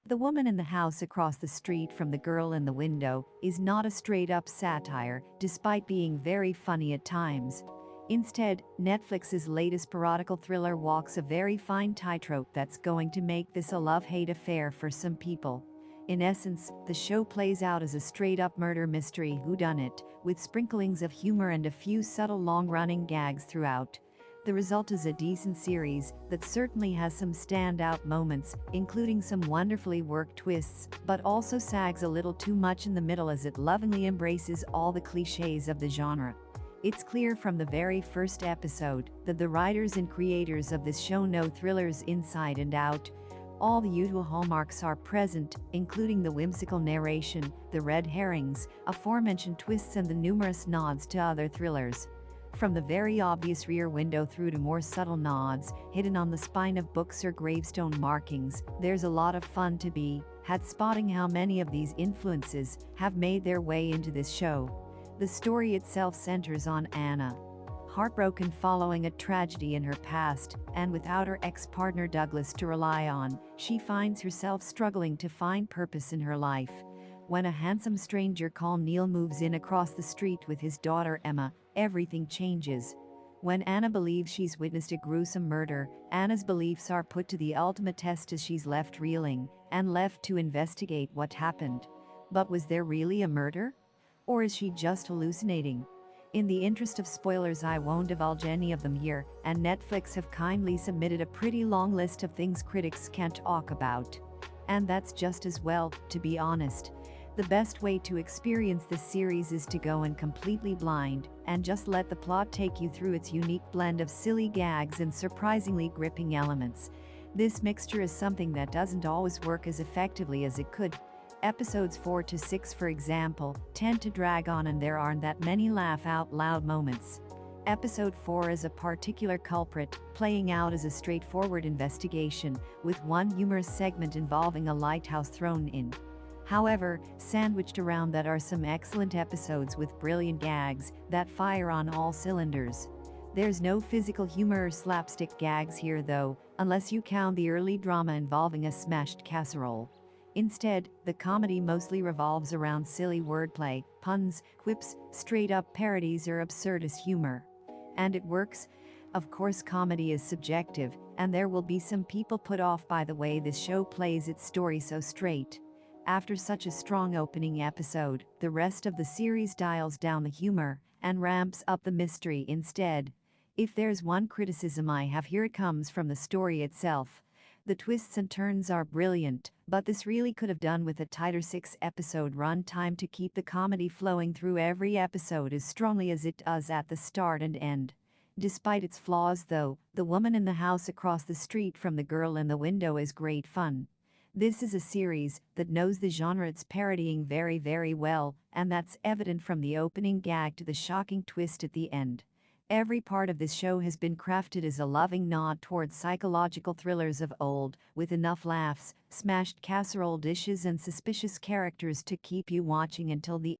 The Woman in the House Across the Street from the Girl in the Window is not a straight-up satire, despite being very funny at times. Instead, Netflix's latest parodical thriller walks a very fine tightrope that's going to make this a love-hate affair for some people. In essence, the show plays out as a straight-up murder mystery whodunit, with sprinklings of humor and a few subtle long-running gags throughout. The result is a decent series that certainly has some standout moments, including some wonderfully worked twists, but also sags a little too much in the middle as it lovingly embraces all the cliches of the genre. It's clear from the very first episode that the writers and creators of this show know thrillers inside and out. All the usual hallmarks are present, including the whimsical narration, the red herrings, aforementioned twists and the numerous nods to other thrillers. From the very obvious rear window through to more subtle nods, hidden on the spine of books or gravestone markings, there's a lot of fun to be had spotting how many of these influences have made their way into this show. The story itself centers on Anna. Heartbroken following a tragedy in her past, and without her ex-partner Douglas to rely on, she finds herself struggling to find purpose in her life. When a handsome stranger called Neil moves in across the street with his daughter Emma, everything changes. When Anna believes she's witnessed a gruesome murder, Anna's beliefs are put to the ultimate test as she's left reeling and left to investigate what happened. But was there really a murder? Or is she just hallucinating? In the interest of spoilers, I won't divulge any of them here, and Netflix have kindly submitted a pretty long list of things critics can't talk about. And that's just as well, to be honest. The best way to experience this series is to go in completely blind and just let the plot take you through its unique blend of silly gags and surprisingly gripping elements. This mixture is something that doesn't always work as effectively as it could. Episodes 4 to 6, for example, tend to drag on and there aren't that many laugh-out-loud moments. Episode 4 is a particular culprit, playing out as a straightforward investigation, with one humorous segment involving a lighthouse thrown in. However, sandwiched around that are some excellent episodes with brilliant gags that fire on all cylinders. There's no physical humor or slapstick gags here though, unless you count the early drama involving a smashed casserole. Instead, the comedy mostly revolves around silly wordplay, puns, quips, straight-up parodies or absurdist humor. And it works. Of course, comedy is subjective, and there will be some people put off by the way this show plays its story so straight. After such a strong opening episode, the rest of the series dials down the humor and ramps up the mystery instead. If there's one criticism I have here, it comes from the story itself. The twists and turns are brilliant, but this really could have done with a tighter 6-episode run time to keep the comedy flowing through every episode as strongly as it does at the start and end. Despite its flaws though, The Woman in the House Across the Street from the Girl in the Window is great fun. This is a series that knows the genre it's parodying very, very well, and that's evident from the opening gag to the shocking twist at the end. Every part of this show has been crafted as a loving nod towards psychological thrillers of old, with enough laughs, smashed casserole dishes and suspicious characters to keep you watching until the